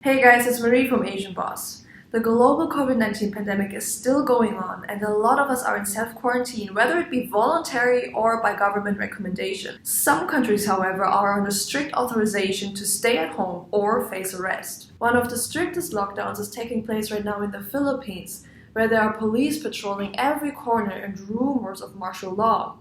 Hey guys, it's Marie from Asian Boss. The global COVID-19 pandemic is still going on, and a lot of us are in self-quarantine, whether it be voluntary or by government recommendation. Some countries, however, are under strict authorization to stay at home or face arrest. One of the strictest lockdowns is taking place right now in the Philippines, where there are police patrolling every corner and rumors of martial law.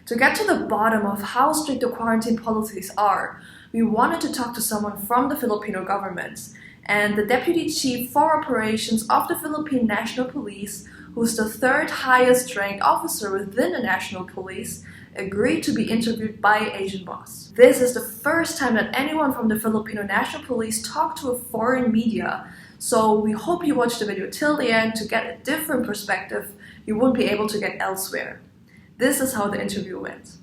To get to the bottom of how strict the quarantine policies are, we wanted to talk to someone from the Filipino government, and the Deputy Chief for Operations of the Philippine National Police, who's the third highest ranked officer within the National Police, agreed to be interviewed by Asian Boss. This is the first time that anyone from the Filipino National Police talked to a foreign media, so we hope you watch the video till the end to get a different perspective you won't be able to get elsewhere. This is how the interview went.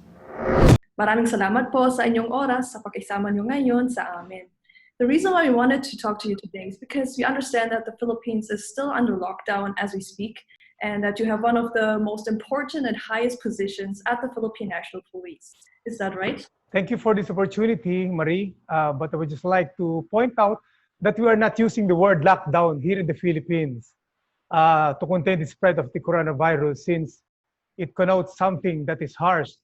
Maraming salamat po sa inyong oras sa pag-isama nyo ngayon sa amin. The reason why we wanted to talk to you today is because we understand that the Philippines is still under lockdown as we speak, and that you have one of the most important and highest positions at the Philippine National Police. Is that right? Thank you for this opportunity, Marie. But I would just like to point out that we are not using the word lockdown here in the Philippines to contain the spread of the coronavirus, since it connotes something that is harsh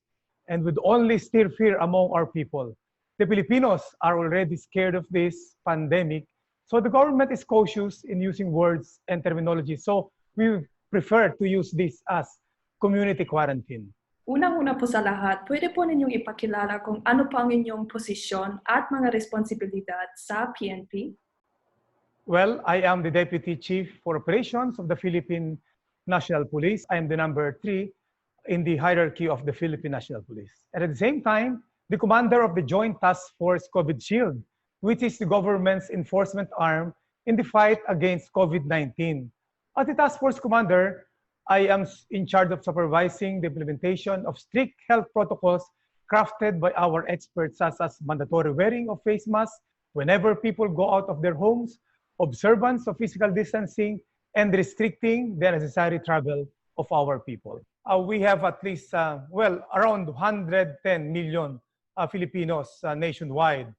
and would only stir fear among our people. The Filipinos are already scared of this pandemic, so the government is cautious in using words and terminology. So we prefer to use this as community quarantine. Unang-una po sa lahat, pwede po ninyong ipakilala kung ano po ang inyong posisyon at mga responsibilidad sa PNP? Well, I am the Deputy Chief for Operations of the Philippine National Police. I am the number 3 in the hierarchy of the Philippine National Police. And at the same time, the commander of the Joint Task Force COVID Shield, which is the government's enforcement arm in the fight against COVID-19. As the task force commander, I am in charge of supervising the implementation of strict health protocols crafted by our experts, such as mandatory wearing of face masks whenever people go out of their homes, observance of physical distancing, and restricting the necessary travel of our people. We have at least, around 110 million Filipinos nationwide.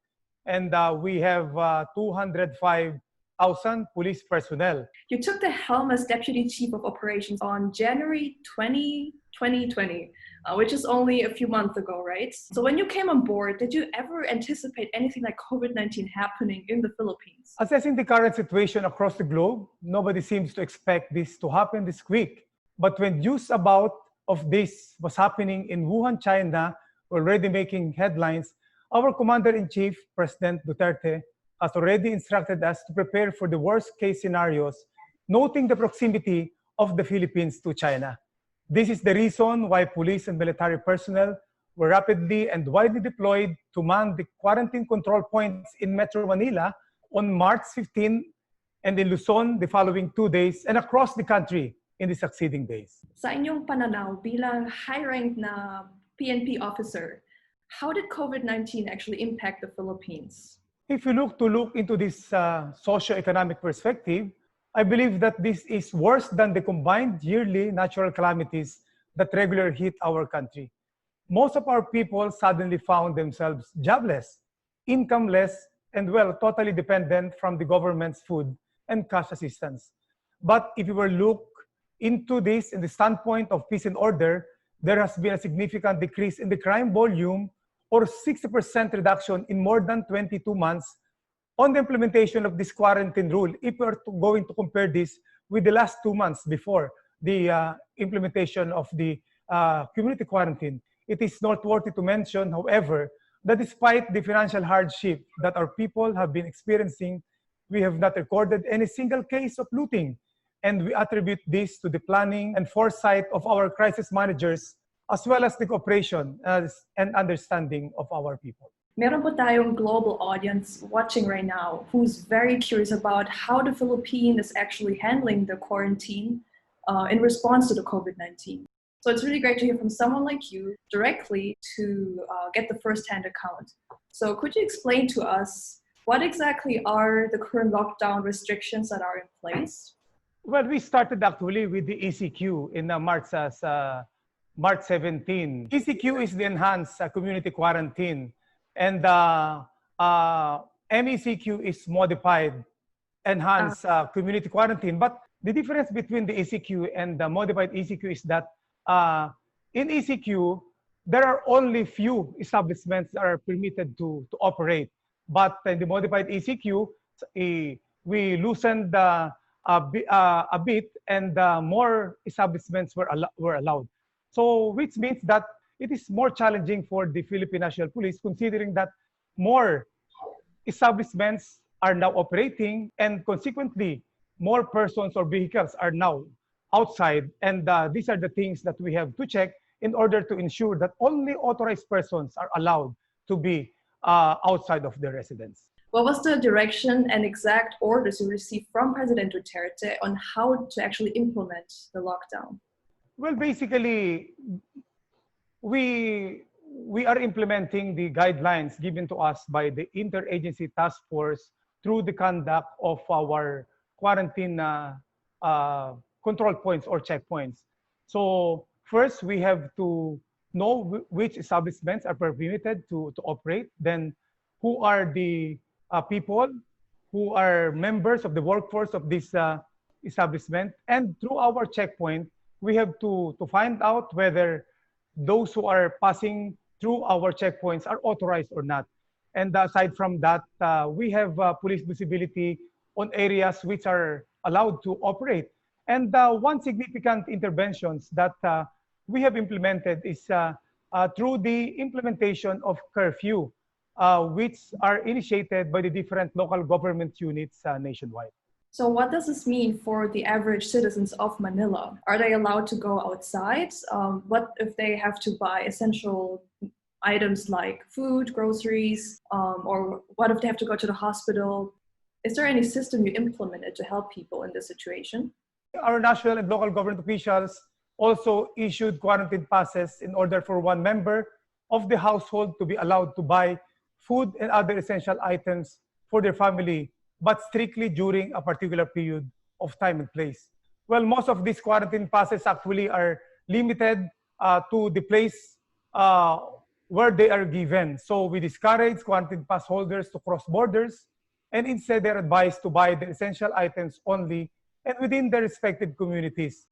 And we have 205,000 police personnel. You took the helm as Deputy Chief of Operations on January 2020, which is only a few months ago, right? So when you came on board, did you ever anticipate anything like COVID-19 happening in the Philippines? Assessing the current situation across the globe, nobody seems to expect this to happen this quick. But when news about of this was happening in Wuhan, China, already making headlines, our Commander-in-Chief, President Duterte, has already instructed us to prepare for the worst-case scenarios, noting the proximity of the Philippines to China. This is the reason why police and military personnel were rapidly and widely deployed to man the quarantine control points in Metro Manila on March 15 and in Luzon the following 2 days, and across the country in the succeeding days. Sa inyong pananaw bilang high-ranked na PNP officer, how did COVID-19 actually impact the Philippines? If you look into this socio-economic perspective, I believe that this is worse than the combined yearly natural calamities that regularly hit our country. Most of our people suddenly found themselves jobless, incomeless, and totally dependent from the government's food and cash assistance. But if you were look into this in the standpoint of peace and order, there has been a significant decrease in the crime volume, or 60% reduction in more than 22 months on the implementation of this quarantine rule, if we're going to compare this with the last 2 months before the implementation of the community quarantine. It is noteworthy to mention, however, that despite the financial hardship that our people have been experiencing, we have not recorded any single case of looting. And we attribute this to the planning and foresight of our crisis managers, as well as the cooperation and understanding of our people. Meron po tayong global audience watching right now who's very curious about how the Philippines is actually handling the quarantine in response to the COVID-19. So it's really great to hear from someone like you directly to get the first-hand account. So could you explain to us what exactly are the current lockdown restrictions that are in place? Well, we started actually with the ECQ in March 17. ECQ is the enhanced community quarantine. And MECQ is modified, enhanced community quarantine. But the difference between the ECQ and the modified ECQ is that in ECQ, there are only few establishments that are permitted to operate. But in the modified ECQ, we loosened a bit, and more establishments were allowed. So which means that it is more challenging for the Philippine National Police, considering that more establishments are now operating, and consequently, more persons or vehicles are now outside. And these are the things that we have to check in order to ensure that only authorized persons are allowed to be outside of their residence. What was the direction and exact orders you received from President Duterte on how to actually implement the lockdown? Well, basically, we are implementing the guidelines given to us by the Interagency Task Force through the conduct of our quarantine control points or checkpoints. So first, we have to know which establishments are permitted to operate, then who are the people who are members of the workforce of this establishment. And through our checkpoint, we have to find out whether those who are passing through our checkpoints are authorized or not. And aside from that, we have police visibility on areas which are allowed to operate. And one significant interventions that we have implemented is through the implementation of curfew, which are initiated by the different local government units nationwide. So what does this mean for the average citizens of Manila? Are they allowed to go outside? What if they have to buy essential items like food, groceries, or what if they have to go to the hospital? Is there any system you implemented to help people in this situation? Our national and local government officials also issued quarantine passes in order for one member of the household to be allowed to buy food and other essential items for their family, but strictly during a particular period of time and place. Well, most of these quarantine passes actually are limited to the place where they are given. So we discourage quarantine pass holders to cross borders, and instead they're advised to buy the essential items only and within their respective communities.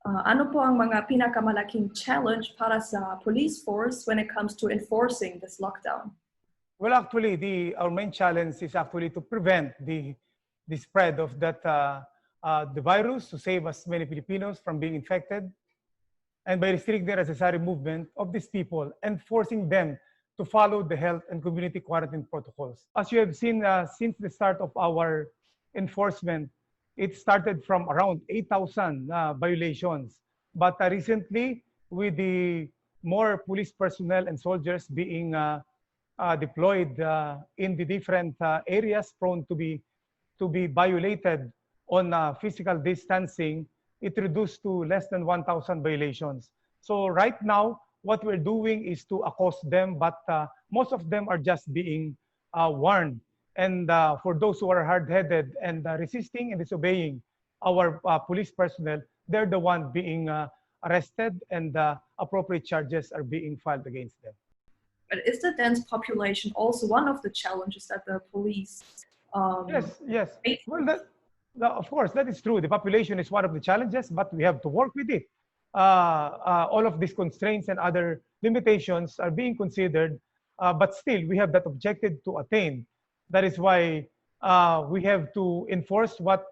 Ano po ang mga pinakamalaking challenge para sa police force when it comes to enforcing this lockdown? Well, actually, our main challenge is actually to prevent the spread of that the virus, to save as many Filipinos from being infected, and by restricting the necessary movement of these people and forcing them to follow the health and community quarantine protocols. As you have seen, since the start of our enforcement, it started from around 8,000 violations. But recently, with the more police personnel and soldiers being deployed in the different areas prone to be violated on physical distancing, it reduced to less than 1,000 violations. So right now, what we're doing is to accost them, but most of them are just being warned. And for those who are hard-headed and resisting and disobeying our police personnel, they're the one being arrested, and appropriate charges are being filed against them. But is the dense population also one of the challenges that the police? Yes. Well, of course, that is true. The population is one of the challenges, but we have to work with it. All of these constraints and other limitations are being considered, but still we have that objective to attain. That is why we have to enforce what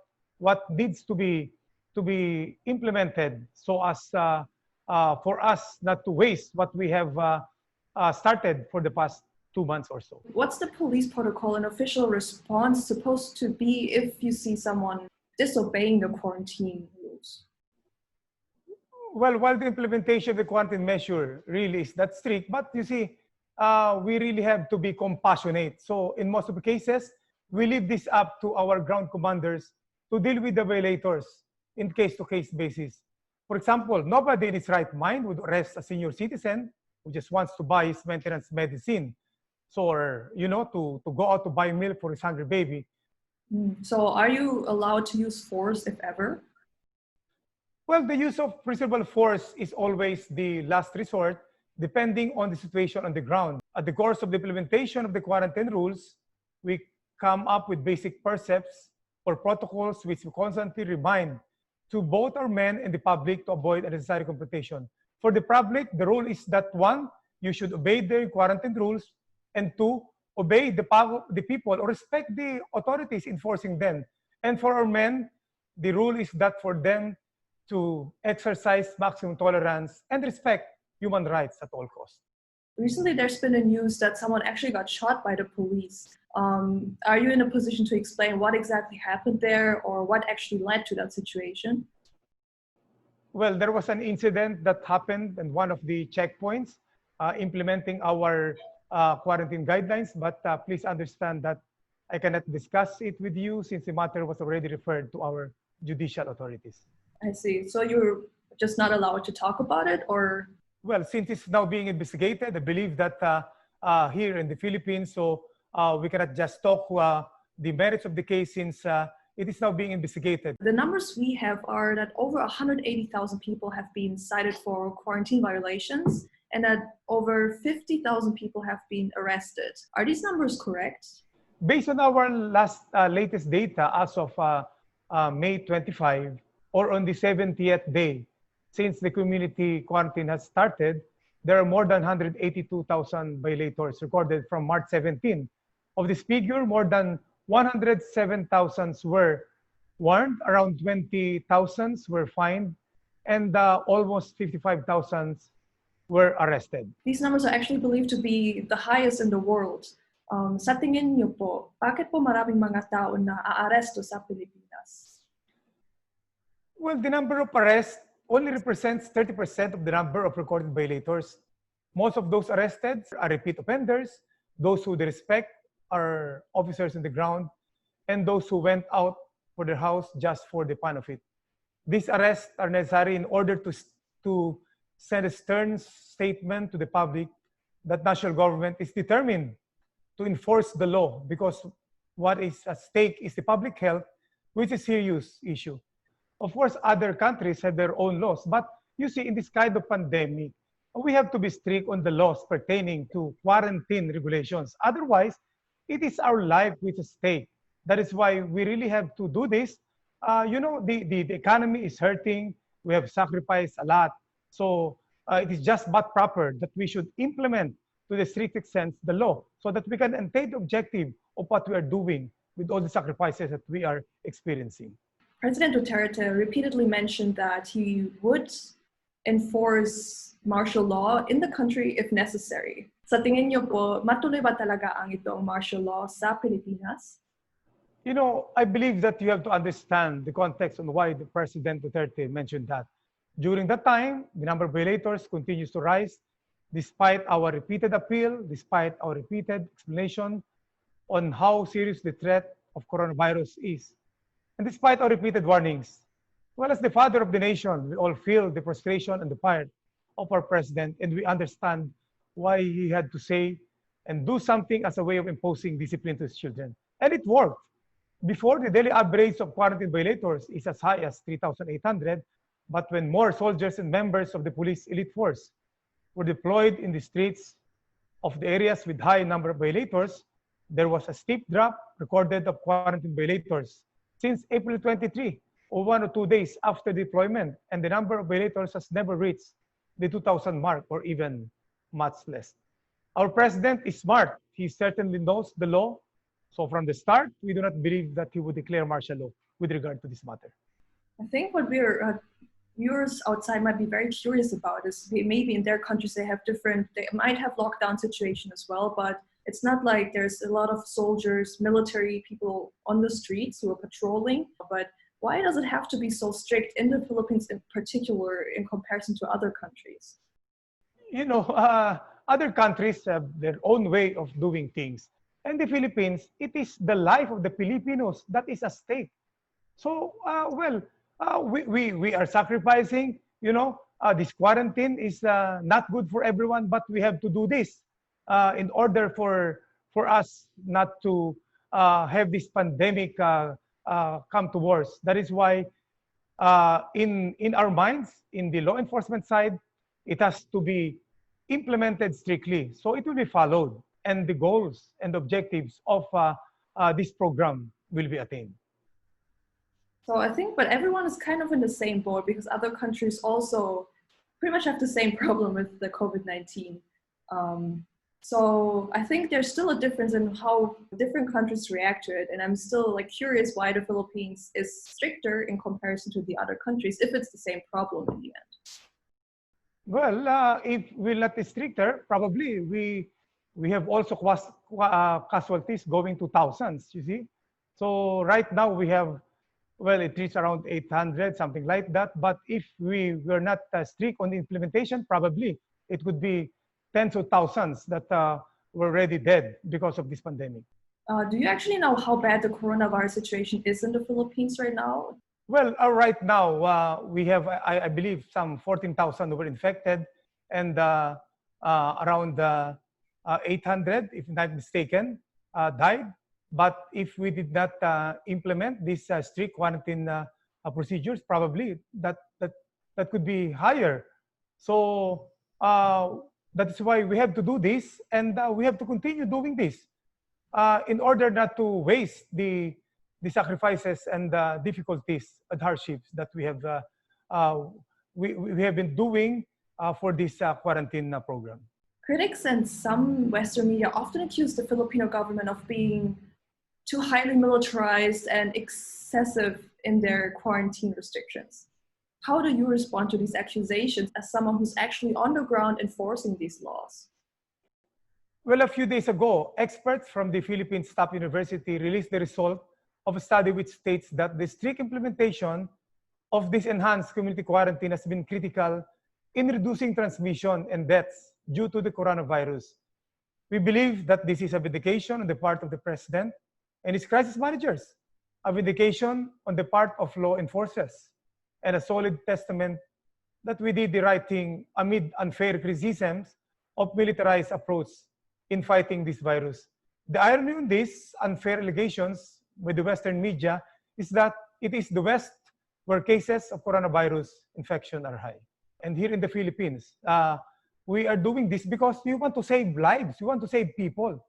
needs to be implemented, so as for us not to waste what we have started for the past 2 months or so. What's the police protocol and official response supposed to be if you see someone disobeying the quarantine rules? Well, while the implementation of the quarantine measure really is that strict, but you see, we really have to be compassionate. So in most of the cases, we leave this up to our ground commanders to deal with the violators in case-to-case basis. For example, nobody in his right mind would arrest a senior citizen who just wants to buy his maintenance medicine. So, or, to go out to buy milk for his hungry baby. So are you allowed to use force if ever? Well, the use of reasonable force is always the last resort, depending on the situation on the ground. At the course of the implementation of the quarantine rules, we come up with basic precepts or protocols which we constantly remind to both our men and the public to avoid unnecessary confrontation. For the public, the rule is that one, you should obey the quarantine rules, and two, obey the people or respect the authorities enforcing them. And for our men, the rule is that for them to exercise maximum tolerance and respect human rights at all costs. Recently, there's been a news that someone actually got shot by the police. Are you in a position to explain what exactly happened there or what actually led to that situation? Well, there was an incident that happened in one of the checkpoints implementing our quarantine guidelines, but please understand that I cannot discuss it with you since the matter was already referred to our judicial authorities. I see. So you're just not allowed to talk about it, or? Well, since it's now being investigated, I believe that here in the Philippines, so we cannot just talk the merits of the case since it is now being investigated. The numbers we have are that over 180,000 people have been cited for quarantine violations and that over 50,000 people have been arrested. Are these numbers correct? Based on our latest data as of May 25, or on the 70th day since the community quarantine has started, there are more than 182,000 violators recorded from March 17. Of this figure, more than 107,000 were warned, around 20,000 were fined, and almost 55,000 were arrested. These numbers are actually believed to be the highest in the world. Sa tingin niyo po, bakit po maraming mga tao na aaresto sa Pilipinas? Well, the number of arrests only represents 30% of the number of recorded violators. Most of those arrested are repeat offenders, those who respect are officers on the ground, and those who went out for their house just for the fun of it. These arrests are necessary in order to send a stern statement to the public that national government is determined to enforce the law, because what is at stake is the public health, which is a serious issue. Of course, other countries have their own laws, but you see, in this kind of pandemic, we have to be strict on the laws pertaining to quarantine regulations. Otherwise, it is our life which is at stake. That is why we really have to do this. The economy is hurting. We have sacrificed a lot. So it is just but proper that we should implement to the strict extent the law so that we can attain the objective of what we are doing with all the sacrifices that we are experiencing. President Duterte repeatedly mentioned that he would enforce martial law in the country if necessary. Sa tingin niyo po, matuloy ba talaga ang itong martial law sa Pilipinas? You know, I believe that you have to understand the context on why the President Duterte mentioned that. During that time, the number of violators continues to rise despite our repeated appeal, despite our repeated explanation on how serious the threat of coronavirus is. And despite our repeated warnings, well, as the father of the nation, we all feel the frustration and the part of our president, and we understand why he had to say and do something as a way of imposing discipline to his children. And it worked. Before, the daily average of quarantine violators is as high as 3,800, but when more soldiers and members of the police elite force were deployed in the streets of the areas with high number of violators, there was a steep drop recorded of quarantine violators since April 23, or 1 or 2 days after deployment, and the number of violators has never reached the 2,000 mark or even much less. Our president is smart. He certainly knows the law. So from the start, we do not believe that he would declare martial law with regard to this matter. I think what we're viewers outside might be very curious about is maybe in their countries they might have lockdown situation as well, but it's not like there's a lot of soldiers, military people on the streets who are patrolling. But why does it have to be so strict in the Philippines in particular in comparison to other countries? You know, other countries have their own way of doing things. And the Philippines, it is the life of the Filipinos that is at stake. So, we are sacrificing, this quarantine is not good for everyone, but we have to do this in order for us not to have this pandemic come to worse. That is why in our minds, in the law enforcement side, it has to be implemented strictly. So it will be followed. And the goals and objectives of this program will be attained. So I think, but everyone is kind of in the same boat because other countries also pretty much have the same problem with the COVID-19. So I think there's still a difference in how different countries react to it. And I'm still like curious why the Philippines is stricter in comparison to the other countries, if it's the same problem in the end. Well, if we're not stricter, probably we have also casualties going to thousands, you see. So right now we have, well, it reached around 800, something like that. But if we were not strict on the implementation, probably it would be tens of thousands that were already dead because of this pandemic. Do you actually know how bad the coronavirus situation is in the Philippines right now? Well, right now we have, I believe, some 14,000 who were infected and around 800, if not mistaken, died. But if we did not implement these strict quarantine procedures, probably that could be higher. So that is why we have to do this, and we have to continue doing this in order not to waste the sacrifices and the difficulties and hardships that we have been doing for this quarantine program. Critics and some Western media often accuse the Filipino government of being too highly militarized and excessive in their quarantine restrictions. How do you respond to these accusations as someone who's actually on the ground enforcing these laws? Well, a few days ago, experts from the Philippine Staff University released the result of a study which states that the strict implementation of this enhanced community quarantine has been critical in reducing transmission and deaths due to the coronavirus. We believe that this is a vindication on the part of the President and his crisis managers, a vindication on the part of law enforcers, and a solid testament that we did the right thing amid unfair criticisms of militarized approach in fighting this virus. The irony in these unfair allegations with the Western media is that it is the West where cases of coronavirus infection are high. And here in the Philippines, we are doing this because we want to save lives, we want to save people.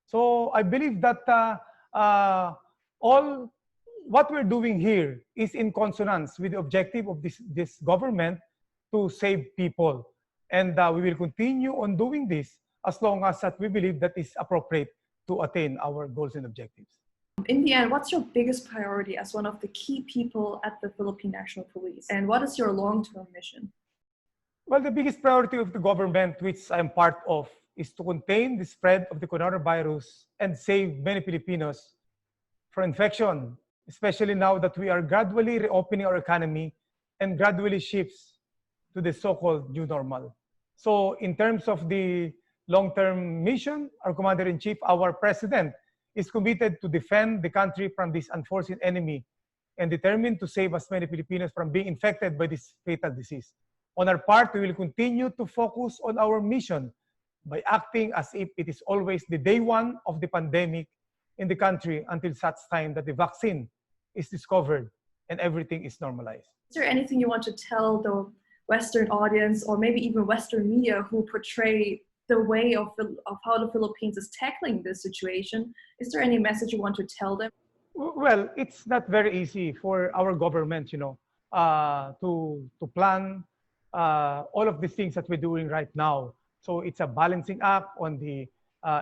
So I believe that all what we're doing here is in consonance with the objective of this government to save people. And we will continue on doing this as long as that we believe that is appropriate to attain our goals and objectives. In the end, what's your biggest priority as one of the key people at the Philippine National Police? And what is your long-term mission? Well, the biggest priority of the government, which I'm part of, is to contain the spread of the coronavirus and save many Filipinos from infection, especially now that we are gradually reopening our economy and gradually shifts to the so-called new normal. So in terms of the long-term mission, our Commander-in-Chief, our President, is committed to defend the country from this unforeseen enemy and determined to save as many Filipinos from being infected by this fatal disease. On our part, we will continue to focus on our mission by acting as if it is always the day one of the pandemic in the country until such time that the vaccine is discovered and everything is normalized. Is there anything you want to tell the Western audience or maybe even Western media who portray the way of how the Philippines is tackling this situation? Is there any message you want to tell them? Well, it's not very easy for our government, to plan all of these things that we're doing right now. So it's a balancing act on the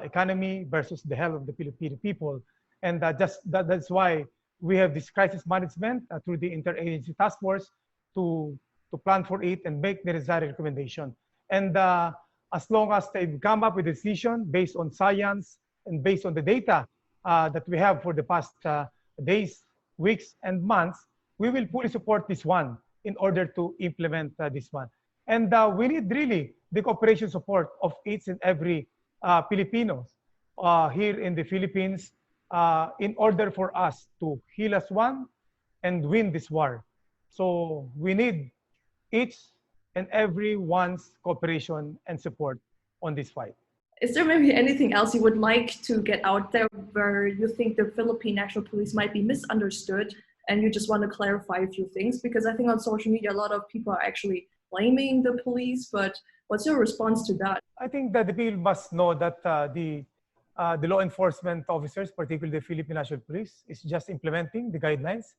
economy versus the health of the Filipino people. And that's why we have this crisis management through the interagency task force to plan for it and make the necessary recommendation. And as long as they come up with a decision based on science and based on the data that we have for the past days, weeks, and months, we will fully support this one in order to implement this one. And we need really the cooperation support of each and every Filipinos here in the Philippines in order for us to heal as one and win this war. So we need each and everyone's cooperation and support on this fight. Is there maybe anything else you would like to get out there where you think the Philippine National Police might be misunderstood and you just want to clarify a few things? Because I think on social media, a lot of people are actually blaming the police, but what's your response to that? I think that the people must know that the the law enforcement officers, particularly the Philippine National Police, is just implementing the guidelines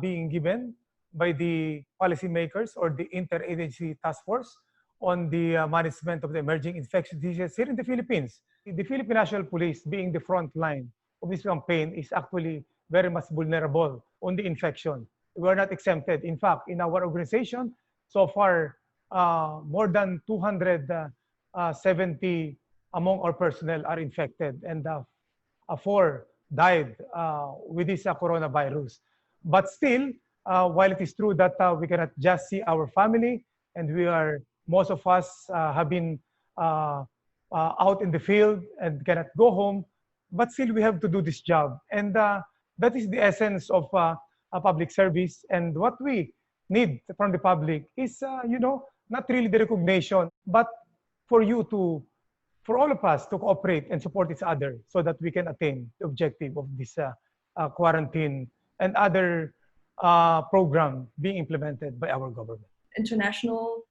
being given by the policymakers or the interagency task force on the management of the emerging infectious diseases here in the Philippines. The Philippine National Police, being the front line of this campaign, is actually very much vulnerable on the infection. We are not exempted. In fact, in our organization, so far, more than 270 among our personnel are infected, and 4 died with this coronavirus. But still, while it is true that we cannot just see our family, and most of us have been out in the field and cannot go home, but still we have to do this job. And that is the essence of a public service. And what we need from the public is, not really the recognition, but for all of us to cooperate and support each other so that we can attain the objective of this quarantine and other program being implemented by our government. International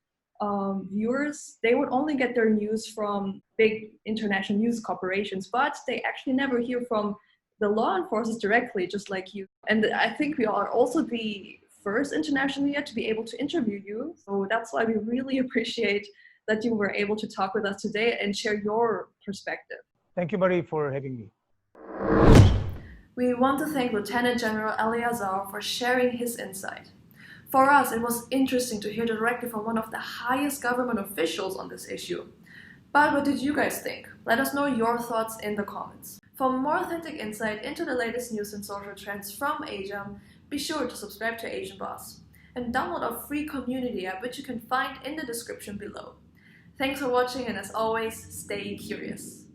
viewers, they would only get their news from big international news corporations, but they actually never hear from the law enforcers directly, just like you. And I think we are also the first international media to be able to interview you. So that's why we really appreciate that you were able to talk with us today and share your perspective. Thank you, Marie, for having me. We want to thank Lieutenant General Eleazar for sharing his insight. For us, it was interesting to hear directly from one of the highest government officials on this issue. But what did you guys think? Let us know your thoughts in the comments. For more authentic insight into the latest news and social trends from Asia, be sure to subscribe to Asian Boss and download our free community app, which you can find in the description below. Thanks for watching, and as always, stay curious.